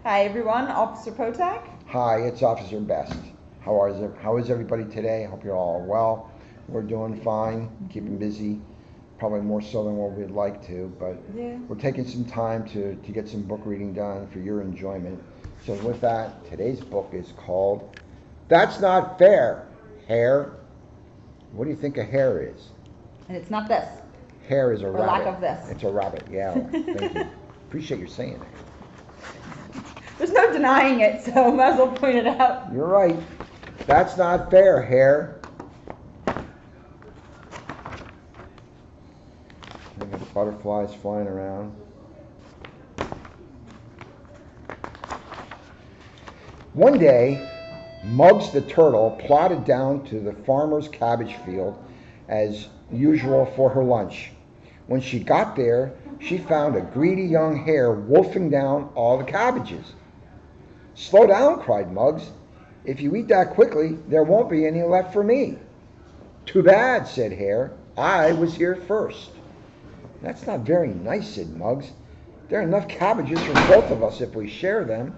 Hi everyone, Officer Potak. Hi, it's Officer Best. How is everybody today? Hope you're all well. We're doing fine, keeping busy, probably more so than what we'd like to, but Yeah. we're taking some time to get some book reading done for your enjoyment. So with that, today's book is called That's Not Fair, Hare. What do you think a hare is? And it's not this, Hare is a or rabbit. lack of this. It's a rabbit, yeah. Thank you. Appreciate your saying that. There's no denying it, so might as well point it out. You're right. That's not fair, Hare. I got butterflies flying around. One day, Muggs the turtle plodded down to the farmer's cabbage field as usual for her lunch. When she got there, she found a greedy young hare wolfing down all the cabbages. "Slow down," cried Muggs. "If you eat that quickly, there won't be any left for me." "Too bad," said Hare. "I was here first." "That's not very nice," said Muggs. "There are enough cabbages for both of us if we share them."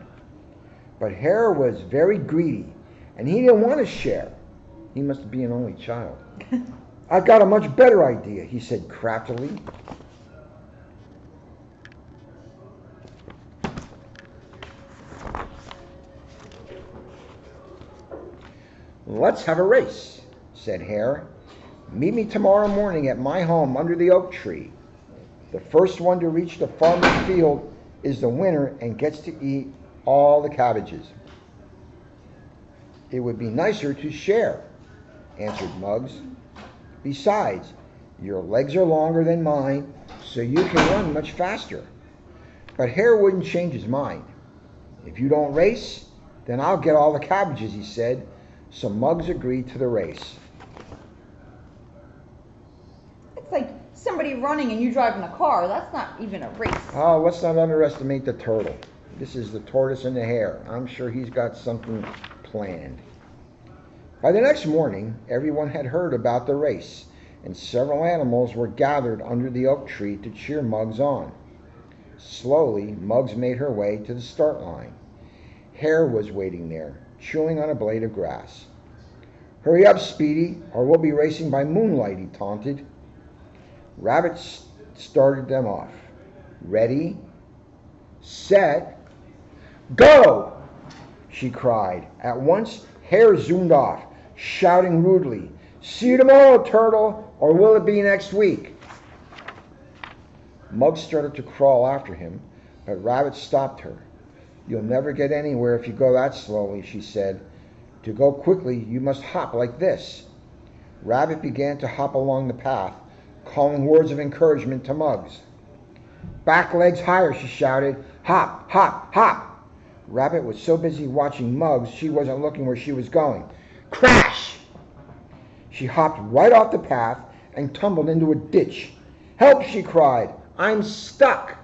But Hare was very greedy, and he didn't want to share. He must be an only child. "I've got a much better idea," he said craftily. "Let's have a race," said Hare. "Meet me tomorrow morning at my home under the oak tree. The first one to reach the farmer's field is the winner and gets to eat all the cabbages." "It would be nicer to share," answered Muggs. "Besides, your legs are longer than mine, so you can run much faster." But Hare wouldn't change his mind. "If you don't race, then I'll get all the cabbages," he said. So Muggs agreed to the race. It's like somebody running and you driving a car. That's not even a race. Oh, let's not underestimate the turtle. This is the tortoise and the hare. I'm sure he's got something planned. By the next morning, everyone had heard about the race, and several animals were gathered under the oak tree to cheer Muggs on. Slowly, Muggs made her way to the start line. Hare was waiting there, chewing on a blade of grass. "Hurry up, Speedy, or we'll be racing by moonlight," he taunted. Rabbit started them off. "Ready, set, go!" she cried. At once, Hare zoomed off, shouting rudely, "See you tomorrow, Turtle, or will it be next week?" Muggs started to crawl after him, but Rabbit stopped her. "You'll never get anywhere if you go that slowly," she said. "To go quickly, you must hop like this." Rabbit began to hop along the path, calling words of encouragement to Muggs. "Back legs higher," she shouted. "Hop, hop, hop." Rabbit was so busy watching Muggs, she wasn't looking where she was going. Crash! She hopped right off the path and tumbled into a ditch. "Help!" she cried. "I'm stuck."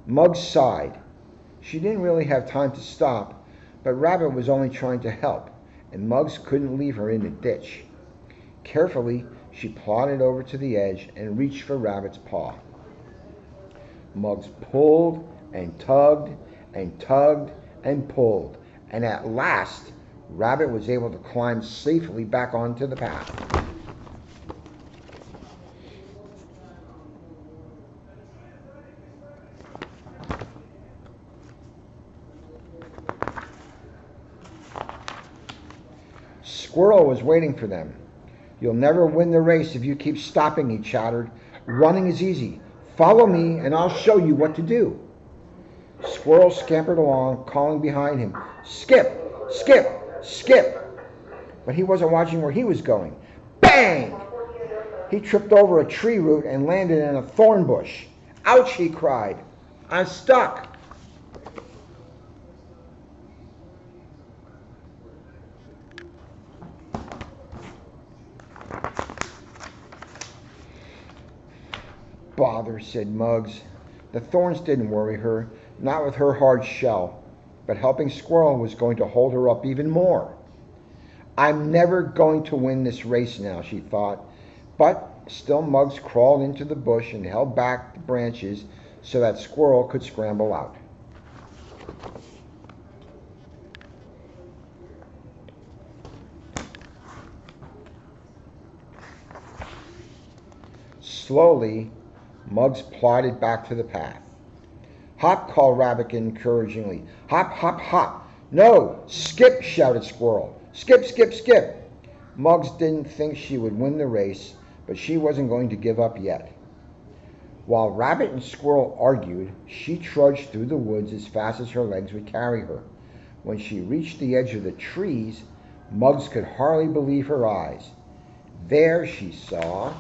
Muggs sighed. She didn't really have time to stop, but Rabbit was only trying to help, and Muggs couldn't leave her in the ditch. Carefully, she plodded over to the edge and reached for Rabbit's paw. Muggs pulled and tugged and tugged and pulled, and at last, Rabbit was able to climb safely back onto the path. Squirrel was waiting for them. "You'll never win the race if you keep stopping," he chattered. "Running is easy. Follow me and I'll show you what to do." Squirrel scampered along, calling behind him, "Skip, skip, skip." But he wasn't watching where he was going. Bang! He tripped over a tree root and landed in a thorn bush. "Ouch!" he cried. "I'm stuck." "Bother," said Muggs. The thorns didn't worry her, not with her hard shell, but helping Squirrel was going to hold her up even more. "I'm never going to win this race now," she thought, but still Muggs crawled into the bush and held back the branches so that Squirrel could scramble out. Slowly, Muggs plodded back to the path. "Hop," called Rabbit encouragingly. "Hop, hop, hop." "No, skip," shouted Squirrel. "Skip, skip, skip." Muggs didn't think she would win the race, but she wasn't going to give up yet. While Rabbit and Squirrel argued, she trudged through the woods as fast as her legs would carry her. When she reached the edge of the trees, Muggs could hardly believe her eyes. There she saw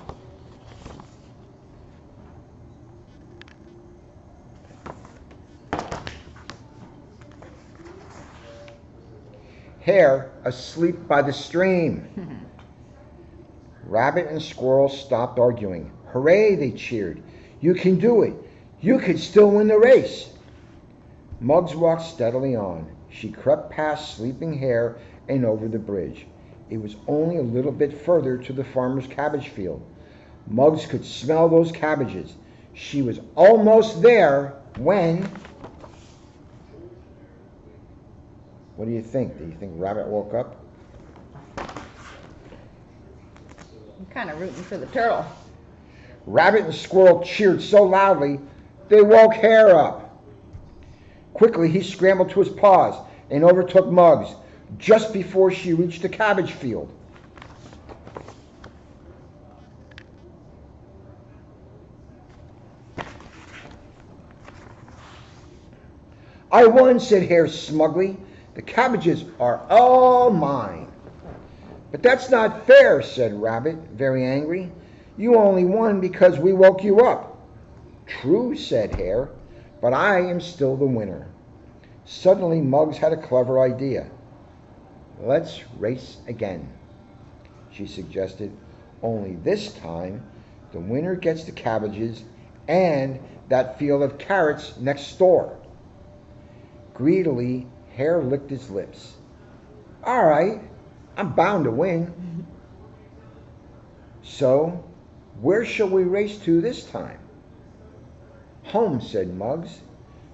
Hare asleep by the stream. Rabbit and Squirrel stopped arguing. "Hooray," they cheered. "You can do it. You could still win the race." Muggs walked steadily on. She crept past sleeping Hare and over the bridge. It was only a little bit further to the farmer's cabbage field. Muggs could smell those cabbages. She was almost there when... What do you think? Do you think Rabbit woke up? I'm kind of rooting for the turtle. Rabbit and Squirrel cheered so loudly, they woke Hare up. Quickly, he scrambled to his paws and overtook Muggs just before she reached the cabbage field. "I won," said Hare smugly. "The cabbages are all mine." "But that's not fair," said Rabbit, very angry. "You only won because we woke you up." "True," said Hare, "but I am still the winner." Suddenly Muggs had a clever idea. "Let's race again," she suggested. "Only this time the winner gets the cabbages and that field of carrots next door." Greedily, Hare licked his lips. "All right, I'm bound to win." "So, where shall we race to this time?" "Home," said Muggs.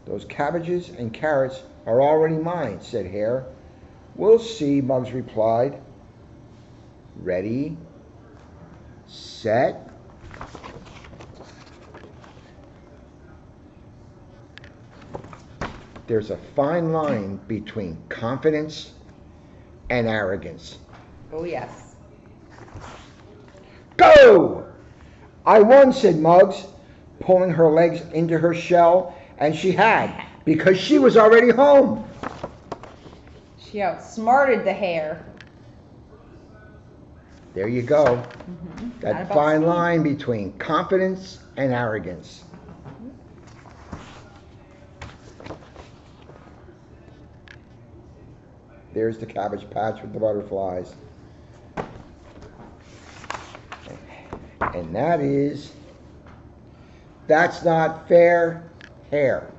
"Those cabbages and carrots are already mine," said Hare. "We'll see," Muggs replied. "Ready, set, there's a fine line between confidence and arrogance." Oh, yes. "Go!" "I won," said Muggs, pulling her legs into her shell, and she had, because she was already home. She outsmarted the Hare. There you go. Not That about fine speed. line between confidence and arrogance. There's the cabbage patch with the butterflies. And that's not fair, Hare.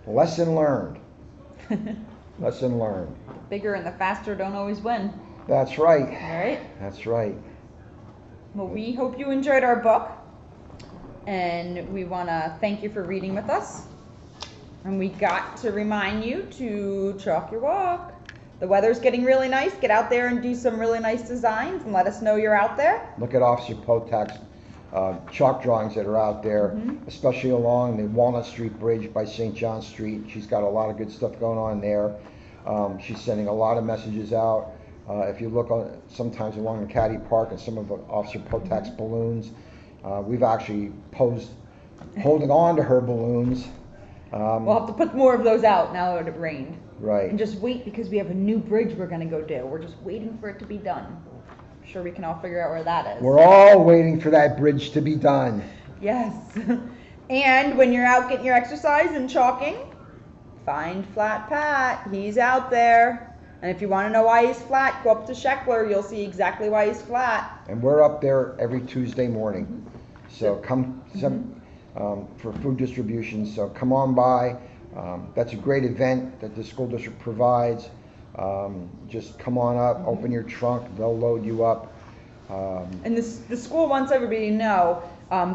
Lesson learned. Lesson learned. The bigger and the faster don't always win. That's right. All right. That's right. Well, we hope you enjoyed our book. And we want to thank you for reading with us. And we got to remind you to chalk your walk. The weather's getting really nice. Get out there and do some really nice designs and let us know you're out there. Look at Officer Potak's chalk drawings that are out there, especially along the Walnut Street Bridge by St. John Street. She's got a lot of good stuff going on there. She's sending a lot of messages out. If you look sometimes along the Caddy Park and some of Officer Potak's balloons, we've actually posed holding on to her balloons. We'll have to put more of those out now that it rained. Right. And just wait because we have a new bridge we're going to go do. We're just waiting for it to be done. I'm sure we can all figure out where that is. We're all waiting for that bridge to be done. Yes. And when you're out getting your exercise and chalking, find Flat Pat. He's out there. And if you want to know why he's flat, go up to Sheckler. You'll see exactly why he's flat. And we're up there every Tuesday morning. So come for food distribution. So come on by. That's a great event that the school district provides. Just come on up, open your trunk, they'll load you up. And the school wants everybody to know,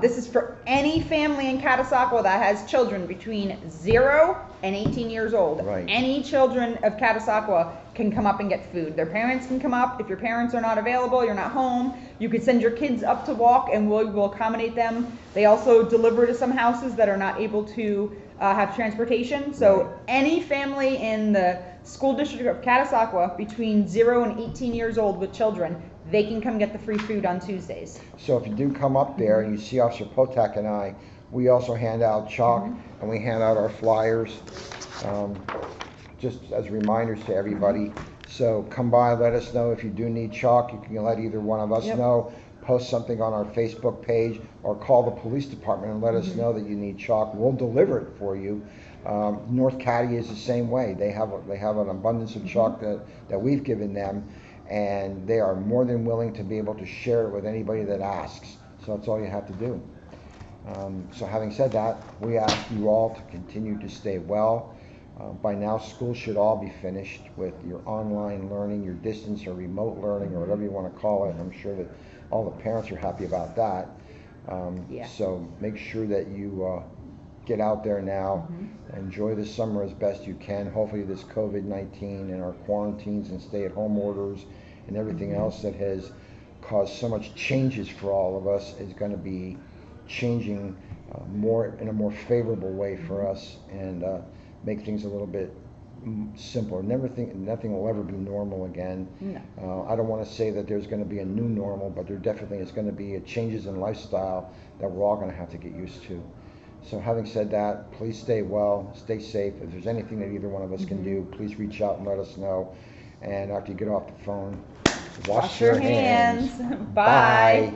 This is for any family in Catasauqua that has children between 0 and 18 years old. Right. Any children of Catasauqua can come up and get food. Their parents can come up. If your parents are not available, you're not home, you could send your kids up to walk and we'll accommodate them. They also deliver to some houses that are not able to have transportation. So Right. any family in the school district of Catasauqua between 0 and 18 years old with children, they can come get the free food on Tuesdays. So if you do come up there and you see Officer Potak and I, we also hand out chalk and we hand out our flyers, just as reminders to everybody. So come by, let us know if you do need chalk. You can let either one of us Yep. know, post something on our Facebook page, or call the police department and let us know that you need chalk. We'll deliver it for you. North Caddy is the same way. They have an abundance of chalk that we've given them, and they are more than willing to be able to share it with anybody that asks. So that's all you have to do. So having said that, we ask you all to continue to stay well. By now, school should all be finished with your online learning, your distance or remote learning, or whatever you want to call it. I'm sure that all the parents are happy about that. Yeah. So make sure that you get out there now, enjoy the summer as best you can. Hopefully this COVID-19 and our quarantines and stay-at-home orders and everything else that has caused so much changes for all of us is going to be changing in a more favorable way for us, and make things a little bit simpler. Nothing will ever be normal again. No. I don't want to say that there's going to be a new normal, but there definitely is going to be changes in lifestyle that we're all going to have to get used to. So having said that, please stay well, stay safe. If there's anything that either one of us can do, please reach out and let us know. And after you get off the phone, wash your hands. Bye.